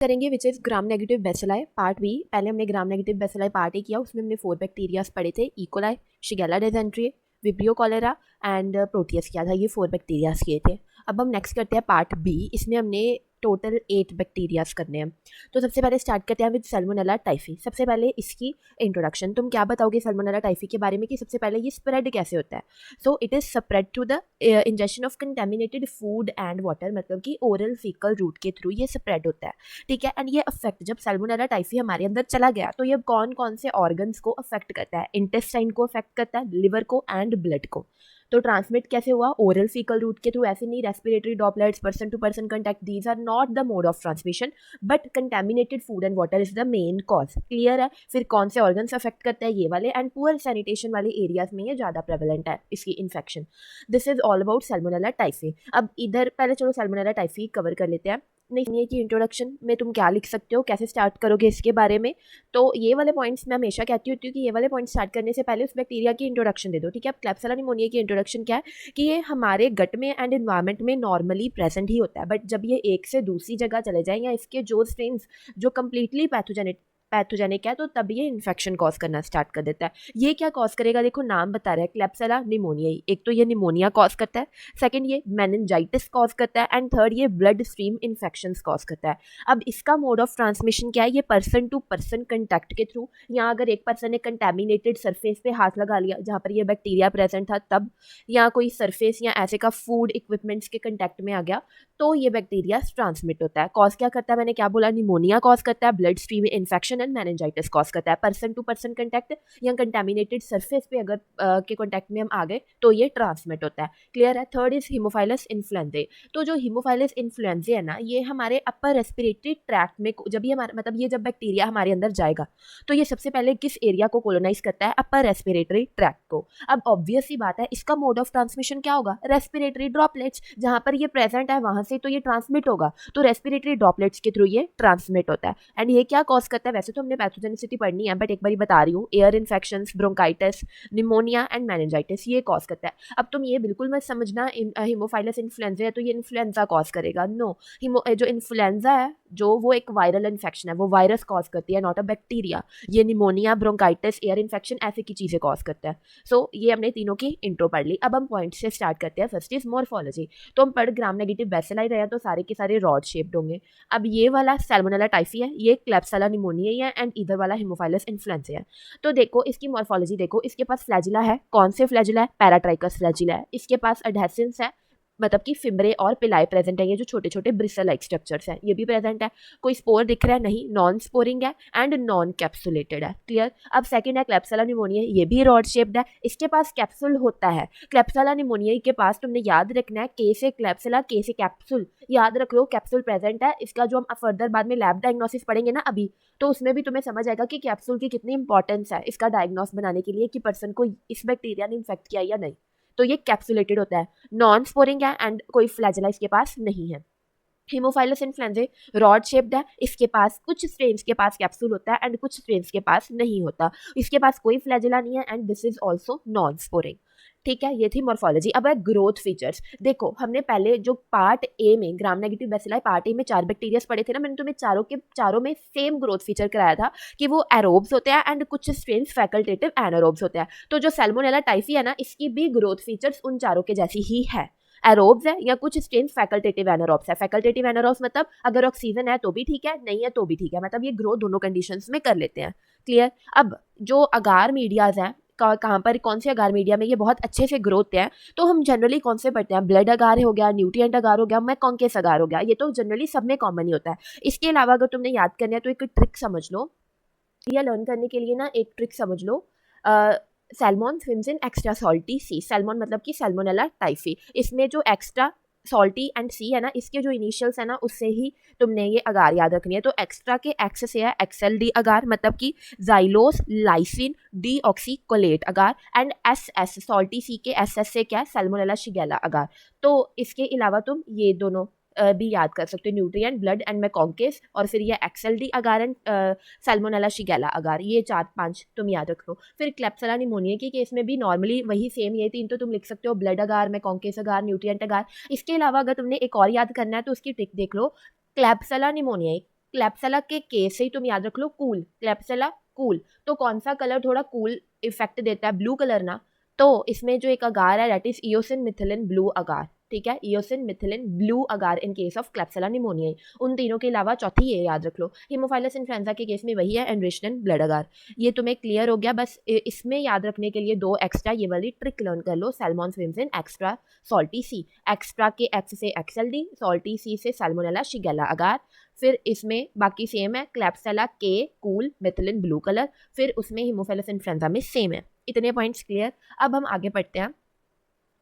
करेंगे which is gram negative bacilli part B. पहले हमने gram negative bacilli part A किया, उसमें हमने 4 बैक्टीरियाज पढ़े थे, E coli, Shigella dysentery, Vibrio cholera and Proteus किया था। ये 4 बैक्टीरियाज किए थे। अब हम नेक्स्ट करते हैं पार्ट बी। इसमें हमने टोटल 8 बैक्टीरियाज करने हैं। तो सबसे पहले स्टार्ट करते हैं विद सैल्मोनेला टाइफी। सबसे पहले इसकी इंट्रोडक्शन, तुम क्या बताओगे सैल्मोनेला टाइफी के बारे में कि सबसे पहले ये स्प्रेड कैसे होता है? So it is spread through the injection of contaminated food and water, मतलब कि ओरल फीकल रूट के थ्रू ये स्प्रेड होता है। ठीक है, एंड ये अफेक्ट जब सैल्मोनेला टाइफी हमारे अंदर चला गया तो ये कौन कौन से ऑर्गन्स को अफेक्ट करता है? इंटेस्टाइन को अफेक्ट करता है, लिवर को एंड ब्लड को। तो ट्रांसमिट कैसे हुआ? ओरल फीकल रूट के थ्रू, ऐसे नहीं respiratory droplets, person to person contact, these are not the mode of transmission, but contaminated food and water is the main cause. Clear है? फिर कौन से ऑर्गन्स अफेक्ट करता है? ये वाले, एंड पुअर सैनिटेशन वाले एरियाज में ये ज़्यादा प्रेवलेंट है इसकी infection. This is all about Salmonella typhi. अब इधर पहले चलो सैल्मोनेला टाइफी कवर कर लेते हैं। नहीं की इंट्रोडक्शन में तुम क्या लिख सकते हो, कैसे स्टार्ट करोगे इसके बारे में? तो ये वाले पॉइंट्स मैं हमेशा कहती होती हूँ कि ये वाले पॉइंट्स स्टार्ट करने से पहले उस बैक्टीरिया की इंट्रोडक्शन दे दो। ठीक है, अब क्लैप्सिला निमोनिया की इंट्रोडक्शन क्या है कि ये हमारे गट में एंड इन्वायरमेंट में नॉर्मली प्रेजेंट ही होता है, बट जब ये एक से दूसरी जगह चले जाएं या इसके जो स्ट्रेन्स जो कम्प्लीटली पैथोजेनिक है, तो तब ये इन्फेक्शन कॉज करना स्टार्ट कर देता है। ये क्या कॉज करेगा? देखो नाम बता रहा है, क्लैप्सिला निमोनिया। एक तो ये निमोनिया कॉज करता है, सेकंड ये मेनिंजाइटिस कॉज करता है, एंड थर्ड ये ब्लड स्ट्रीम इन्फेक्शंस कॉज करता है। अब इसका मोड ऑफ ट्रांसमिशन क्या है? ये पर्सन टू पर्सन कंटैक्ट के थ्रू, या अगर एक पर्सन ने कंटेमिनेटेड सरफेस पे हाथ लगा लिया जहाँ पर ये बैक्टीरिया प्रेजेंट था तब, या कोई सरफेस या ऐसे का फूड इक्विपमेंट्स के कंटैक्ट में आ गया, तो ये बैक्टीरिया ट्रांसमिट होता है। कॉज क्या करता है? मैंने क्या बोला? निमोनिया कॉज करता है, blood stream infection and meningitis cause करता है। पर्सन टू पर्सन कंटैक्ट या कंटेमिनेटेड सरफेस पे अगर के कॉन्टैक्ट में हम आ गए तो ये ट्रांसमिट होता है। क्लियर है? Third is haemophilus influenzae. तो जो हीमोफाइलस इन्फ्लुएंजाe है ना, ये हमारे अपर रेस्पिरेटरी ट्रैक्ट में, जब ये हमारा मतलब ये जब बैक्टीरिया हमारे अंदर जाएगा तो ये सबसे पहले किस एरिया को कोलोनाइज करता है? अपर रेस्पिरेटरी ट्रैक्ट को। अब ऑब्वियस सी बात है, इसका मोड ऑफ ट्रांसमिशन क्या होगा? रेस्पिरेटरी ड्रॉपलेट्स, जहां पर ये प्रेजेंट है वहां से तो ये ट्रांसमिट होगा, तो रेस्पिरेटरी ड्रॉपलेट्स के थ्रू ये ट्रांसमिट होता है। एंड ये क्या कॉज करता है? वैसे तो हमने पैथोजेनिसिटी पढ़नी है, बट एक बार बता रही हूँ, air infections, bronchitis, pneumonia and meningitis ये कॉज करता है। अब तुम ये बिल्कुल मत समझना हीमोफाइलस इन्फ्लुएंजा है तो ये इन्फ्लुएंजा कॉज करेगा। नो, जो इन्फ्लुएंजा है जो वो एक वायरल इन्फेक्शन है, वो वायरस कॉज करती है, नॉट अ बैक्टीरिया। ये निमोनिया, ब्रोंकाइटिस, एयर इन्फेक्शन ऐसी की चीजें कॉज करता है। सो ये हमने तीनों की इंट्रो पढ़ ली। अब हम पॉइंट से स्टार्ट करते हैं। First is morphology. तो हम पढ़ ग्राम नेगेटिव बेसिलाई रहे हैं, तो सारे के सारे रॉड शेप्ड होंगे। अब ये वाला सैल्मोनेला टाइफी है, ये क्लैप्सिला निमोनिया है, एंड इधर वाला हीमोफाइलस इन्फ्लुएंजा है। तो देखो इसकी मॉर्फोलॉजी देखो, इसके पास फ्लैजिला है। कौन से फ्लैजिला है? पैराट्राइकस फ्लैजिला है। इसके पास एडहेसिव्स है, मतलब कि फिम्बरे और पिलाई प्रेजेंट है, ये जो छोटे छोटे ब्रिसल लाइक स्ट्रक्चर्स हैं ये भी प्रेजेंट है। कोई स्पोर दिख रहा है? नहीं, नॉन स्पोरिंग है एंड नॉन कैप्सुलेटेड है। क्लियर? अब सेकंड है क्लैप्सिला निमोनिया, ये भी रॉड शेप्ड है, इसके पास कैप्सूल होता है। क्लैप्सिला निमोनिया के पास तुमने याद रखना है, के से क्लैप्सिला, के से कैप्सूल, याद रख लो, कैप्सूल प्रेजेंट है। इसका जो हम फर्दर बाद में लैब डायग्नोसिस पढ़ेंगे ना अभी, तो उसमें भी तुम्हें समझ आएगा कि कैप्सूल की कितनी इंपॉर्टेंस है इसका डायग्नोस बनाने के लिए कि पर्सन को इस बैक्टीरिया ने इन्फेक्ट किया या नहीं। तो ये कैप्सुलेटेड होता है, नॉन स्पोरिंग है, एंड कोई फ्लैजेला इसके पास नहीं है। हीमोफाइलस इन्फ्लुएंजा रॉड शेप्ड है, इसके पास कुछ स्ट्रेन्स के पास कैप्सूल होता है एंड कुछ स्ट्रेन्स के पास नहीं होता। इसके पास कोई फ्लैजेला नहीं है, and this is also non sporing. ठीक है, ये थी मॉर्फोलॉजी। अब है ग्रोथ फीचर्स। देखो हमने पहले जो पार्ट ए में ग्राम नेगेटिव बेसिलाई पार्ट ए में 4 बैक्टीरियाज पढ़े थे ना, मैंने तुम्हें चारों के चारों में सेम ग्रोथ फीचर कराया था कि वो एरोब्स होते हैं एंड कुछ स्ट्रेन्स फैकल्टेटिव एनारोब्स होते हैं। तो जो सैल्मोनेला टाइफी है ना, इसकी भी ग्रोथ फीचर्स उन चारों के जैसी ही है। एरोब्स है या कुछ स्ट्रेन्स फैकल्टेटिव एनारोब्स है। फैकल्टेटिव एनारोब्स मतलब अगर ऑक्सीजन है तो भी ठीक है, नहीं है तो भी ठीक है, मतलब ये ग्रोथ दोनों कंडीशंस में कर लेते हैं। क्लियर? अब जो अगार मीडियाज हैं, कहाँ पर कौन से अगार मीडिया में ये बहुत अच्छे से ग्रोथ है, तो हम जनरली कौन से पढ़ते हैं? ब्लड अगार हो गया, न्यूट्रिएंट अगार हो गया, मैकॉन्केस अगार हो गया, ये तो जनरली सब में कॉमन ही होता है। इसके अलावा अगर तुमने याद करना है तो एक ट्रिक समझ लो, या लर्न करने के लिए ना एक ट्रिक समझ लो। Salmon swims in extra salty sea. Salmon मतलब कि सैल्मोनेला टाइफी, इसमें जो एक्स्ट्रा सॉल्टी एंड सी है ना, इसके जो इनिशियल्स है ना उससे ही तुमने ये अगार याद रखनी है। तो एक्स्ट्रा के एक्स से है एक्सएल डी अगार, मतलब कि xylose lysine deoxycholate agar, and S S salty sea के एस एस से क्या है? Salmonella shigella agar. तो इसके अलावा तुम ये दोनों भी याद कर सकते हो, न्यूट्रिएंट, ब्लड एंड मैकॉन्केस, और फिर ये एक्सएलडी अगार एंड सैल्मोनेला शिगेला अगार, ये 4-5 तुम याद रख लो। फिर क्लैप्सिला निमोनिया के केस में भी नॉर्मली वही सेम ये 3 तो तुम लिख सकते हो, ब्लड अगार, मैकॉन्केस अगार, न्यूट्रिएंट अगार। इसके अलावा अगर तुमने एक और याद करना है तो उसकी ट्रिक देख लो। क्लैप्सिला निमोनिया क्लेप्सला के केस से ही तुम याद रख लो कूल, क्लेप्सला कूल। तो कौन सा कलर थोड़ा कूल इफेक्ट देता है? ब्लू कलर ना। तो इसमें जो एक अगार है that is eosin methylene blue agar, ठीक है, eosin methylene blue agar in case of klebsiella pneumoniae. उन तीनों के अलावा चौथी ये याद रख लो, हीमोफाइलस इन्फ्लुएंजा के केस में वही है, एनरिच्ड इन ब्लड अगार। ये तुम्हें क्लियर हो गया। बस इसमें याद रखने के लिए दो एक्स्ट्रा ये वाली ट्रिक लर्न कर लो, salmon swims in extra salty sea. Extra के एक्स से एक्सएलडी, सॉल्टी सी से सैल्मोनेला शिगेला अगार। फिर इसमें बाकी सेम है, क्लेप्सला के कूल मिथिलिन ब्लू कलर, फिर उसमें हीमोफाइलस इन्फ्लुएंजा में सेम है। इतने पॉइंट्स क्लियर। अब हम आगे पढ़ते हैं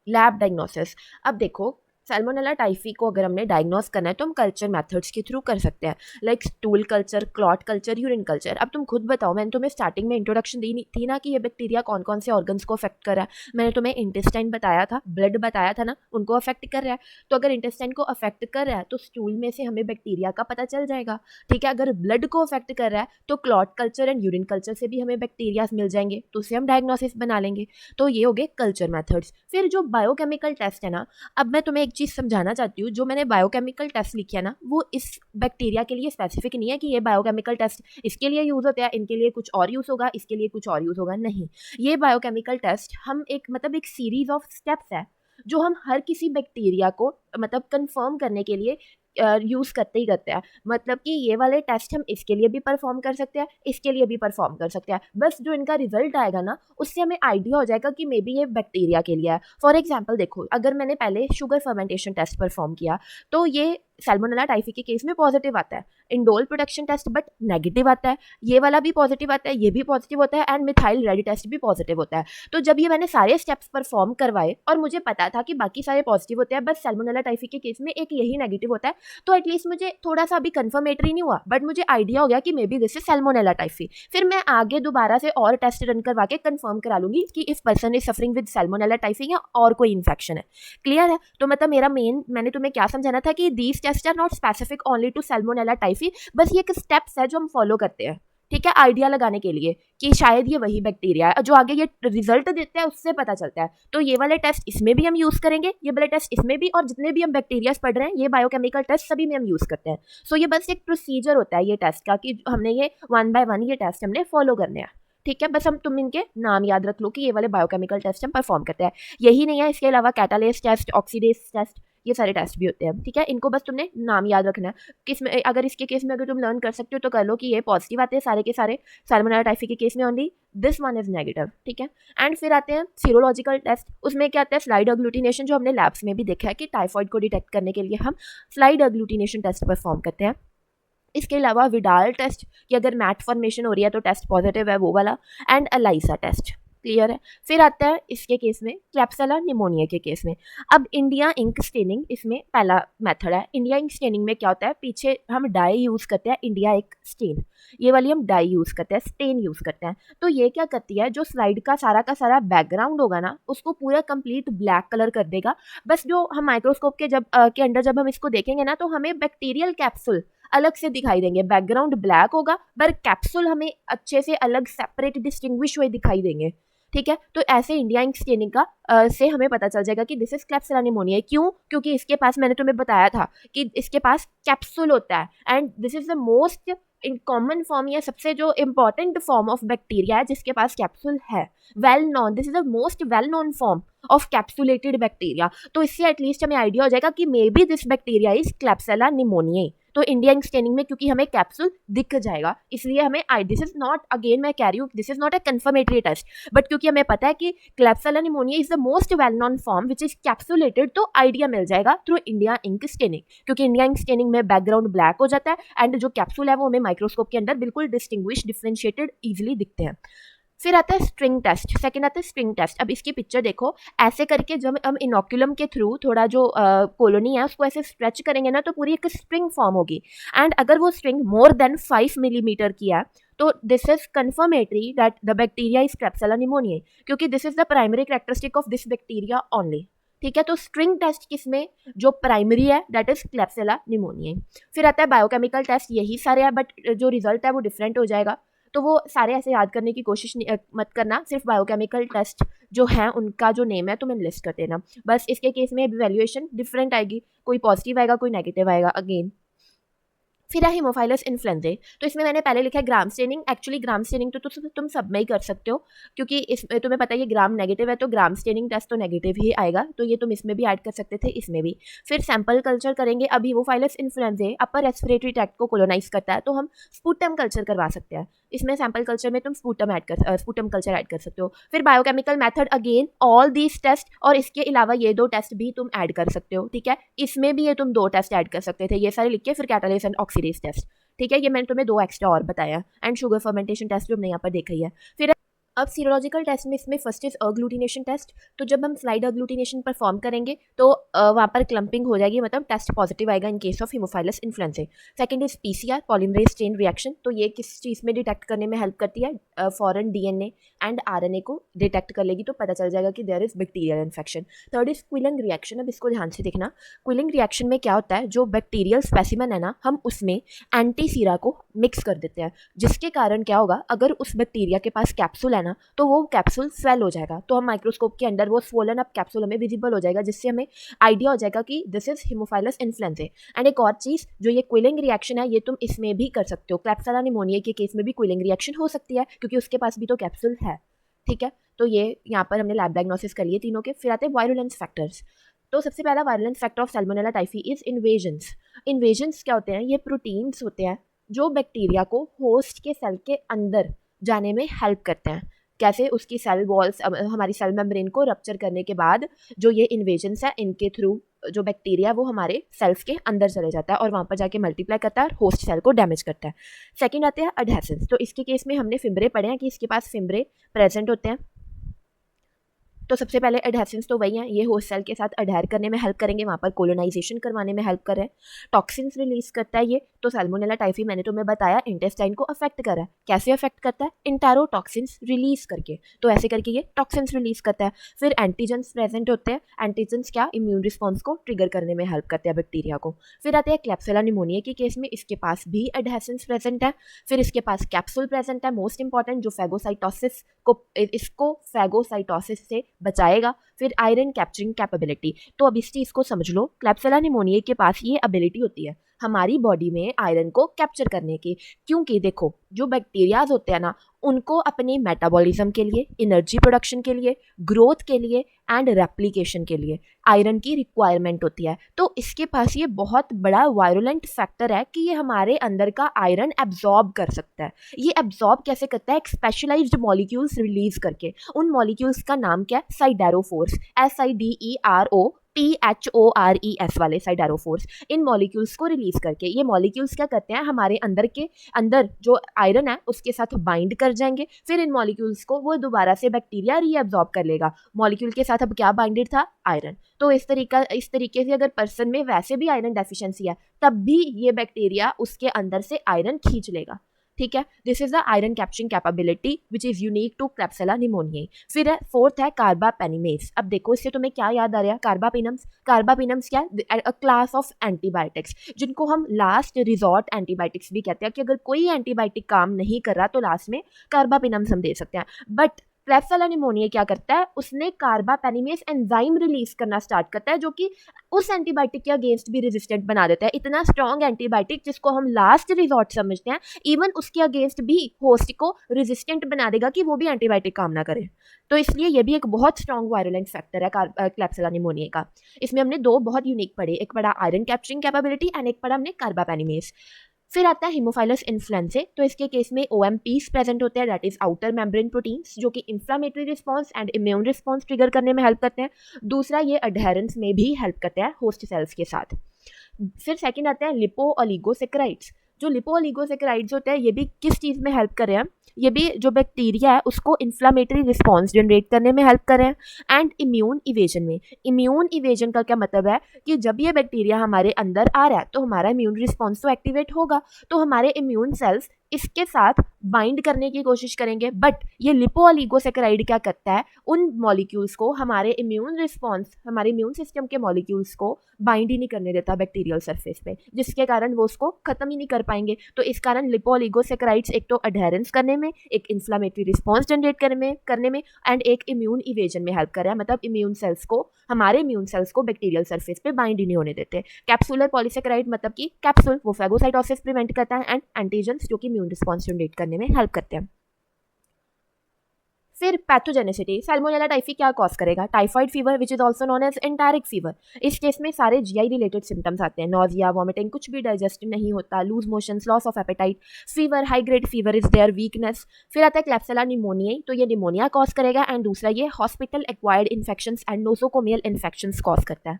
लैब डायग्नोसिस। अब देखो सैल्मोनेला टाइफी को अगर हमने डायग्नोस करना है तो हम कल्चर मेथड्स के थ्रू कर सकते हैं, like stool culture, clot culture, urine culture. अब तुम खुद बताओ, मैंने तुम्हें स्टार्टिंग में इंट्रोडक्शन दी थी ना कि ये बैक्टीरिया कौन कौन से ऑर्गन्स को अफेक्ट कर रहा है। मैंने तुम्हें इंटेस्टाइन बताया था, ब्लड बताया था ना, उनको अफेक्ट कर रहा है। तो अगर इंटेस्टाइन को अफेक्ट कर रहा है तो स्टूल में से हमें बैक्टीरिया का पता चल जाएगा, ठीक है। अगर ब्लड को अफेक्ट कर रहा है तो clot culture and urine culture से भी हमें बैक्टीरिया मिल जाएंगे, तो उससे हम डायग्नोसिस बना लेंगे। तो ये हो गए कल्चर मेथड्स। फिर जो बायोकेमिकल टेस्ट है ना, अब मैं तुम्हें एक चीज़ समझाना चाहती हूँ, जो मैंने बायोकेमिकल टेस्ट लिखी है ना वो इस बैक्टीरिया के लिए स्पेसिफिक नहीं है कि ये बायोकेमिकल टेस्ट इसके लिए यूज़ होता है, इनके लिए कुछ और यूज़ होगा, इसके लिए कुछ और यूज़ होगा, नहीं। ये बायोकेमिकल टेस्ट हम एक मतलब एक सीरीज ऑफ स्टेप्स है जो हम हर किसी बैक्टीरिया को मतलब कंफर्म करने के लिए यूज़ करते ही करते हैं। मतलब कि ये वाले टेस्ट हम इसके लिए भी परफॉर्म कर सकते हैं, इसके लिए भी परफॉर्म कर सकते हैं। बस जो इनका रिजल्ट आएगा ना उससे हमें आइडिया हो जाएगा कि मे बी ये बैक्टीरिया के लिए है। फॉर एग्जाम्पल देखो, अगर मैंने पहले शुगर फर्मेंटेशन टेस्ट परफॉर्म किया तो ये सैल्मोनेला टाइफी के केस में पॉजिटिव आता है। Indole production test but negative आता है, ये वाला भी पॉजिटिव आता है, ये भी पॉजिटिव होता है, एंड मिथाइल रेड टेस्ट भी पॉजिटिव होता है। तो जब ये मैंने सारे स्टेप्स परफॉर्म करवाए और मुझे पता था कि बाकी सारे पॉजिटिव होते हैं, बस सैल्मोनेला टाइफी के केस में एक यही नेगेटिव होता है, तो एटलीस्ट मुझे थोड़ा सा अभी कंफर्मेटरी नहीं हुआ बट मुझे आइडिया हो गया कि maybe this is Salmonella typhi. फिर मैं आगे दोबारा से और टेस्ट रन करवा के कंफर्म करा लूंगी कि if person is suffering with Salmonella typhi या और कोई इन्फेक्शन है। क्लियर है? तो मतलब मेरा मैंने तुम्हें क्या समझाना था कि these test are not specific only to Salmonella typhi, बस ये एक स्टेप्स है जो हम फॉलो करते हैं, ठीक है, आइडिया लगाने के लिए कि शायद ये वही बैक्टीरिया है। जो आगे ये रिजल्ट देते हैं उससे पता चलता है। तो ये वाले टेस्ट इसमें भी हम यूज करेंगे, ये वाले टेस्ट इसमें भी, और जितने भी हम बैक्टीरिया पढ़ रहे हैं ये बायोकेमिकल टेस्ट सभी में हम यूज करते हैं। सो ये बस एक प्रोसीजर होता है ये टेस्ट का कि हमने ये 1 बाय 1 ये टेस्ट हमने फॉलो करने हैं, ठीक है। बस तुम इनके नाम याद रख लो कि ये वाले बायोकेमिकल टेस्ट हम परफॉर्म करते हैं। यही नहीं है, इसके अलावा कैटालेस टेस्ट, ऑक्सीडेस टेस्ट, ये सारे टेस्ट भी होते हैं, ठीक है। इनको बस तुमने नाम याद रखना है। किसमें अगर इसके केस में अगर तुम लर्न कर सकते हो तो कर लो कि ये पॉजिटिव आते हैं सारे के सारे, सैल्मोनेला टाइफी के केस में only this one is negative, ठीक है। एंड फिर आते हैं सीरोलॉजिकल टेस्ट। उसमें क्या आता है, स्लाइड अग्लूटिनेशन, जो हमने लैब्स में भी देखा है कि टाइफॉइड को डिटेक्ट करने के लिए हम स्लाइड अग्लूटिनेशन टेस्ट परफॉर्म करते हैं। इसके अलावा विडाल टेस्ट कि अगर मैट फॉर्मेशन हो रही है तो टेस्ट पॉजिटिव है, वो वाला, एंड एलाइसा टेस्ट। क्लियर है? फिर आता है इसके केस में क्लेप्सला निमोनिया के केस में। अब इंडिया इंक स्टेनिंग इसमें पहला मेथड है। इंडिया इंक स्टेनिंग में क्या होता है, पीछे हम डाई यूज़ करते हैं, इंडिया एक स्टेन, ये वाली हम डाई यूज़ करते हैं, स्टेन यूज़ करते हैं। तो ये क्या करती है, जो स्लाइड का सारा बैकग्राउंड होगा ना उसको पूरा कंप्लीट ब्लैक कलर कर देगा। बस जो हम माइक्रोस्कोप के के अंदर जब हम इसको देखेंगे ना तो हमें बैक्टीरियल कैप्सूल अलग से दिखाई देंगे। बैकग्राउंड ब्लैक होगा पर कैप्सूल हमें अच्छे से अलग सेपरेट डिस्टिंग्विश हुए दिखाई देंगे, ठीक है। तो ऐसे इंडिया इंक स्टेनिंग का से हमें पता चल जाएगा कि दिस इज क्लेप्सला निमोनिया। क्यों? क्योंकि इसके पास, मैंने तुम्हें बताया था कि इसके पास कैप्सूल होता है, and this is the most in common form या सबसे जो इम्पॉर्टेंट फॉर्म ऑफ बैक्टीरिया है जिसके पास कैप्सूल है। Well known, this is the most well known form of capsulated bacteria. तो इससे एटलीस्ट हमें आइडिया हो जाएगा कि maybe this bacteria is klebsiella pneumonia. तो इंडिया इंक स्टेनिंग में क्योंकि हमें कैप्सूल दिख जाएगा इसलिए हमें दिस इज नॉट, अगेन मैं कह रही हूँ, this is not a confirmatory test, but क्योंकि हमें पता है कि klebsiella pneumonia is the most well known form which is capsulated, तो आइडिया मिल जाएगा थ्रू इंडिया इंक स्टेनिंग। क्योंकि इंडिया इंक स्टेनिंग में बैकग्राउंड ब्लैक हो जाता है एंड जो कैप्सूल है वो हमें माइक्रोस्कोप के अंदर बिल्कुल डिस्टिंग्विश, डिफरेंशिएटेड इजिली दिखते हैं। फिर आता है स्ट्रिंग टेस्ट, सेकंड आता है स्ट्रिंग टेस्ट। अब इसकी पिक्चर देखो, ऐसे करके जब हम इनोक्यूलम के थ्रू थोड़ा जो कॉलोनी है उसको ऐसे स्ट्रेच करेंगे ना तो पूरी एक स्ट्रिंग फॉर्म होगी। एंड अगर वो स्ट्रिंग मोर देन 5 मिलीमीटर की है तो this is confirmatory that the bacteria is klebsiella pneumonia, क्योंकि this is the primary characteristic of this bacteria only, ठीक है। तो स्ट्रिंग टेस्ट किसमें, जो प्राइमरी है दैट इज क्लेप्सला निमोनिया। फिर आता है बायोकेमिकल टेस्ट, यही सारे हैं बट जो रिजल्ट है वो डिफरेंट हो जाएगा, तो वो सारे ऐसे याद करने की कोशिश मत करना। सिर्फ बायोकेमिकल टेस्ट जो हैं उनका जो नेम है तो मैं लिस्ट कर देना। बस इसके केस में इवैल्यूएशन डिफरेंट आएगी, कोई पॉजिटिव आएगा कोई नेगेटिव आएगा अगेन। फिर है हीमोफाइलस इन्फ्लुएंजाe। तो इसमें मैंने पहले लिखा है gram staining. Actually gram staining तो तुम सब में ही कर सकते हो, क्योंकि इसमें तुम्हें पता है ये ग्राम नेगेटिव है, तो ग्राम स्टेनिंग टेस्ट तो नेगेटिव ही आएगा, तो ये तुम इसमें भी ऐड कर सकते थे, इसमें भी। फिर सैंपल कल्चर करेंगे। अब हीमोफाइलस इन्फ्लुएंजाe अपर रेस्पिरेटरी ट्रैक्ट को कोलोनाइज करता है, तो हम स्पूटम कल्चर करवा सकते हैं। इसमें सैंपल कल्चर में तुम स्पूटम कल्चर ऐड कर सकते हो। फिर biochemical method, again all these test, और इसके अलावा ये 2 टेस्ट भी तुम ऐड कर सकते हो, ठीक है। इसमें भी ये तुम 2 टेस्ट ऐड कर सकते थे, ये सारे लिख के। फिर कैटालिस एंड ऑक्सीडेज टेस्ट, ठीक है, ये मैंने तुम्हें 2 एक्स्ट्रा और बताया। एंड शुगर फर्मेंटेशन टेस्ट भी हमने यहाँ पर देखा ही है। फिर अब सीरोलॉजिकल टेस्ट में इसमें फर्स्ट इज अग्लूटिनेशन टेस्ट। तो जब हम स्लाइड अग्लूटिनेशन परफॉर्म करेंगे तो वहाँ पर क्लम्पिंग हो जाएगी, मतलब टेस्ट पॉजिटिव आएगा in case of haemophilus influenzae. Second is PCR, polymerase chain reaction. तो ये किस चीज़ में डिटेक्ट करने में हेल्प करती है? फॉरेन डीएनए एंड आरएनए को डिटेक्ट कर लेगी, तो पता चल जाएगा कि there is bacterial infection. Third is quellung reaction. अब इसको ध्यान से देखना। क्विलिंग रिएक्शन में क्या होता है, जो बैक्टीरियल स्पेसिमन है ना, हम उसमें एंटी सीरा को मिक्स कर देते हैं, जिसके कारण क्या होगा, अगर उस बैक्टीरिया के पास कैप्सूल है ना, तो वो कैप्सूल स्वेल हो जाएगा। तो हम माइक्रोस्कोप के अंदर वो स्वोलन अप कैप्सूल हमें विजिबल हो जाएगा, जिससे हमें आइडिया हो जाएगा कि दिस इज हीमोफाइलस इन्फ्लुएंजाe। एंड एक और चीज़, जो ये क्विलिंग रिएक्शन है, ये तुम इसमें भी कर सकते हो। क्लैप्सिला निमोनिया के केस में भी क्विलिंग रिएक्शन हो सकती है, क्योंकि उसके पास भी तो कैप्सूल है, ठीक है। तो ये यहाँ पर हमने लैब डायग्नोसिस कर लिए तीनों के। फिर आते हैं वायरुलेंस फैक्टर्स। तो सबसे पहला virulence factor of Salmonella typhi is invasions. Invasions क्या होते हैं? ये प्रोटीन्स होते हैं जो बैक्टीरिया को होस्ट के सेल के अंदर जाने में हेल्प करते हैं। कैसे? उसकी सेल वॉल्स, हमारी सेल मेम्ब्रेन को रप्चर करने के बाद जो ये इन्वेजन्स है, इनके थ्रू जो बैक्टीरिया वो हमारे सेल्स के अंदर चले जाता है और वहाँ पर जाके मल्टीप्लाई करता है और होस्ट सेल को डैमेज करता है। सेकंड आते हैं अडहेसेंस। तो इसके केस में हमने फिम्ब्रे पढ़े हैं कि इसके पास फिम्ब्रे प्रेजेंट होते हैं। तो सबसे पहले एडहेसेंस तो वही हैं, ये होस्ट सेल के साथ अडहेर करने में हेल्प करेंगे, वहाँ पर कोलोनाइजेशन करवाने में हेल्प कर रहे हैं। टॉक्सिन्स रिलीज करता है ये। तो सैल्मोनेला टाइफी मैंने तुम्हें बताया इंटेस्टाइन को अफेक्ट कर रहा है। कैसे अफेक्ट करता है? इंटेरोटॉक्सिन्स रिलीज करके। तो ऐसे करके ये टॉक्सिन्स रिलीज करता है। फिर एंटीजेंस प्रेजेंट होते हैं। एंटीजेंस क्या? इम्यून रिस्पॉन्स को ट्रिगर करने में हेल्प करते हैं बैक्टीरिया को। फिर आते हैं क्लैप्सिला निमोनिया के केस में, इसके पास भी एडहेसेंस प्रेजेंट है। फिर इसके पास कैप्सूल प्रेजेंट है, मोस्ट इंपॉर्टेंट, जो फैगोसाइटोसिस को, इसको फैगोसाइटोसिस से बचाएगा। फिर आयरन कैप्चरिंग कैपेबिलिटी। तो अब इस चीज़ को समझ लो, क्लैप्सिला निमोनिया के पास ये एबिलिटी होती है हमारी बॉडी में आयरन को कैप्चर करने की। क्योंकि देखो, जो बैक्टीरियाज होते हैं ना, उनको अपने मेटाबॉलिज्म के लिए, एनर्जी प्रोडक्शन के लिए, ग्रोथ के लिए एंड रेप्लिकेशन के लिए आयरन की रिक्वायरमेंट होती है। तो इसके पास ये बहुत बड़ा वायरुलेंट फैक्टर है कि ये हमारे अंदर का आयरन एब्जॉर्ब कर सकता है। ये एब्जॉर्ब कैसे करता है? एक स्पेशलाइज्ड मॉलिक्यूल्स रिलीज करके। उन मॉलिक्यूल्स का नाम क्या है? साइडेरोफोर्स, SIDEROPHORES वाले साइडेरोफोर्स। इन मॉलिक्यूल्स को रिलीज करके ये मॉलिक्यूल्स क्या करते हैं, हमारे अंदर जो आयरन है उसके साथ बाइंड कर जाएंगे। फिर इन मॉलिक्यूल्स को वो दोबारा से बैक्टीरिया रीअब्जॉर्ब कर लेगा। मॉलिक्यूल के साथ अब क्या बाइंडेड था? आयरन। तो इस तरीके से अगर पर्सन में वैसे भी आयरन डेफिशिएंसी है, तब भी ये बैक्टीरिया उसके अंदर से आयरन खींच लेगा, ठीक है। This is the iron capturing capability which is unique to klebsiella pneumoniae. फिर फोर्थ है कार्बापेनिमेज। अब देखो, इससे तुम्हें क्या याद आ रहा है? कार्बापिनम्स क्या? अ क्लास ऑफ एंटीबायोटिक्स, जिनको हम लास्ट रिजॉर्ट एंटीबायोटिक्स भी कहते हैं, कि अगर कोई एंटीबायोटिक काम नहीं कर रहा तो लास्ट में कार्बापिनम्स हम दे सकते हैं। बट क्लैप्सिला निमोनिया क्या करता है? उसने कार्बापेनिमेज एंजाइम रिलीज करना स्टार्ट करता है, जो कि उस एंटीबायोटिक के अगेंस्ट भी रेजिस्टेंट बना देता है। इतना स्ट्रॉन्ग एंटीबायोटिक जिसको हम लास्ट रिजॉर्ट समझते हैं, इवन उसके अगेंस्ट भी होस्ट को रेजिस्टेंट बना देगा कि वो भी एंटीबायोटिक काम ना करे। तो इसलिए ये भी एक बहुत स्ट्रॉन्ग वायरुलेंट फैक्टर है क्लैप्सिला निमोनिया का। इसमें हमने 2 बहुत यूनिक पढ़े, एक पढ़ा आयरन कैप्चरिंग कैपेबिलिटी एंड एक पढ़ा हमने कार्बापेनिमेज। फिर आता है हीमोफाइलस इन्फ्लुएंजाe। तो इसके केस में OMPs प्रेजेंट होते हैं, that is outer membrane proteins, जो कि inflammatory response and immune response trigger करने में हेल्प करते हैं। दूसरा, ये अडहेरेंस में भी हेल्प करते हैं होस्ट सेल्स के साथ। फिर सेकंड आते हैं लिपो ओलिगोसेक्राइड्स। जो लिपो ओलिगोसेक्राइड्स होते हैं, ये भी किस चीज़ में हेल्प कर रहे हैं? ये भी जो बैक्टीरिया है उसको इन्फ्लामेटरी रिस्पांस जनरेट करने में हेल्प कर रहे हैं एंड इम्यून इवेजन में। इम्यून इवेजन का क्या मतलब है? कि जब ये बैक्टीरिया हमारे अंदर आ रहा है तो हमारा इम्यून रिस्पांस तो एक्टिवेट होगा, तो हमारे इम्यून सेल्स इसके साथ बाइंड करने की कोशिश करेंगे, बट ये लिपोओलिगोसैकेराइड क्या करता है, उन मॉलिक्यूल्स को, हमारे इम्यून रिस्पॉन्स, हमारे इम्यून सिस्टम के मॉलिक्यूल्स को बाइंड ही नहीं करने देता बैक्टीरियल सरफेस पे, जिसके कारण वो उसको खत्म ही नहीं कर पाएंगे। तो इस कारण लिपोओलिगोसैकेराइड्स एक तो अडहेरेंस करने में, एक इन्फ्लामेटरी रिस्पॉन्स जनरेट करने में एंड एक इम्यून इवेजन में हेल्प कर रहा है, मतलब इम्यून सेल्स को, हमारे इम्यून सेल्स को बैक्टीरियल सरफेस पे बाइंड ही नहीं होने देते। कैप्सुलर पॉलीसैकेराइड मतलब कि कैप्सूल, वो फैगोसाइटोसिस प्रिवेंट करता है, एंड एंटीजेंस जो कि इम्यून रिस्पॉन्स जनरेट करने में हेल्प करते हैं। फिर पैथोजेनेसिटी, सैल्मोनेला टाइफी क्या कॉज करेगा, typhoid fever which is also known as enteric fever. इस केस में सारे जीआई रिलेटेड सिम्टम्स आते हैं, नॉजिया, वॉमिटिंग, कुछ भी डाइजेस्ट नहीं होता, loose motions, loss of appetite, fever, high grade fever is there, weakness. फिर आता है क्लैप्सिला निमोनिया, तो ये निमोनिया कॉज करेगा, एंड दूसरा ये hospital acquired infections and nosocomial infections cause करता है।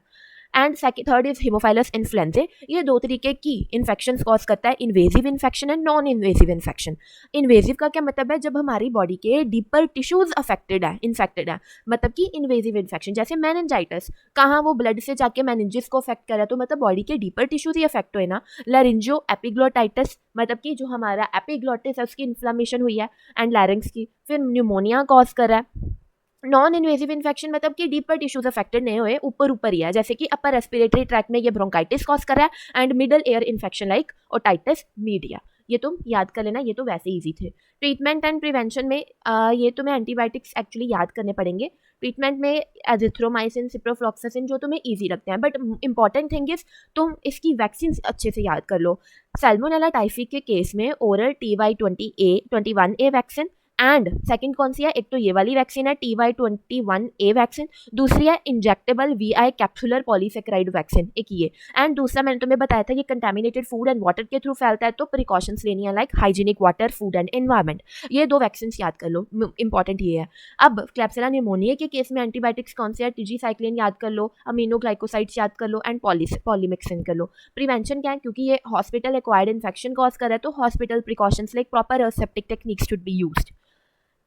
And third is haemophilus influenza, ये दो तरीके की इन्फेक्शन कॉज करता है, invasive infection and non invasive infection. Invasive का क्या मतलब है, जब हमारी बॉडी के डीपर टिश्यूज अफेक्टेड है, इन्फेक्टेड है, मतलब कि इन्वेजिव इन्फेक्शन, जैसे मेनिंजाइटिस, कहाँ वो ब्लड से जाके मेनिंजिस को अफेक्ट करे, तो मतलब बॉडी के डीपर टिश्यूज ही अफेक्ट हुए ना। लैरिंजियो एपिग्लोटाइटिस, मतलब कि जो हमारा एपिग्लोटिस है उसकी इन्फ्लामेशन हुई है, एंड लैरिंग्स की। फिर न्यूमोनिया कॉज कर रहा है। नॉन इन्वेजिव इन्फेक्शन मतलब कि डीपर टिश्यूज अफेक्टेड नहीं हुए, ऊपर ऊपर ही है, जैसे कि अपर रेस्पिरेटरी ट्रैक में ये ब्रोंकाइटिस कॉज कर रहा है, and middle air infection like otitis media. ये तुम याद कर लेना, ये तो वैसे इजी थे। ट्रीटमेंट एंड प्रिवेंशन में ये तुम्हें एंटीबायोटिक्स एक्चुअली याद करने पड़ेंगे। ट्रीटमेंट में एजिथ्रोमाइसिन, सिप्रोफ्लॉक्सासिन जो तुम्हें ईजी लगते हैं, बट इंपॉर्टेंट थिंग इज तुम इसकी वैक्सीन अच्छे से याद कर लो। सैल्मोनेला टाइफी के केस में oral TY21A vaccine, and second कौन सी है, एक तो ये वाली वैक्सीन है TY21A वैक्सीन, दूसरी है injectable VI capsular polysaccharide vaccine, एक ये। एंड दूसरा मैंने तुम्हें बताया था ये कंटामिनेटेड फूड एंड वाटर के थ्रू फैलता है, तो प्रिकॉशंस लेनी है like hygienic water, food and environment. ये दो वैक्सीन याद कर लो, इंपॉर्टेंट ये है। अब क्लैप्सिला निमोनिया के केस में एंटीबायोटिक्स कौन से है, टीजीसाइक्लिन याद कर लो, अमीनोग्लाइकोसाइड्स याद कर लो, एंड पॉलीमिक्सिन कर लो। प्रिवेंशन क्या है, क्योंकि ये हॉस्पिटल एक्वायर्ड इन्फेक्शन कॉज कर रहा है, तो hospital precautions like proper aseptic techniques should be used.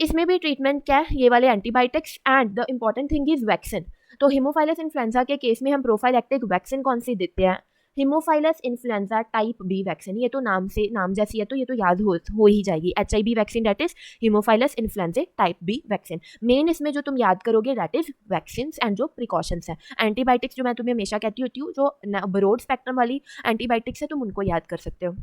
इसमें भी ट्रीटमेंट क्या है, ये वाले antibiotics, and the important thing is vaccine. तो हिमोफाइलस इन्फ्लुएंजा के केस में हम प्रोफाइलैक्टिक वैक्सीन कौन सी देते हैं, हिमोफाइलस इन्फ्लुएंजा टाइप बी वैक्सीन। ये तो नाम जैसी है, तो ये तो याद हो ही जाएगी, HIV vaccine, that is haemophilus influenza type B vaccine. Main इसमें जो तुम याद करोगे दैट इज वैक्सीन एंड जो प्रिकॉशंस हैं। एंटीबायोटिक्स जो मैं तुम्हें हमेशा कहती होती हूँ, जो ब्रॉड स्पेक्ट्रम वाली एंटीबायोटिक्स है, तुम उनको याद कर सकते हो।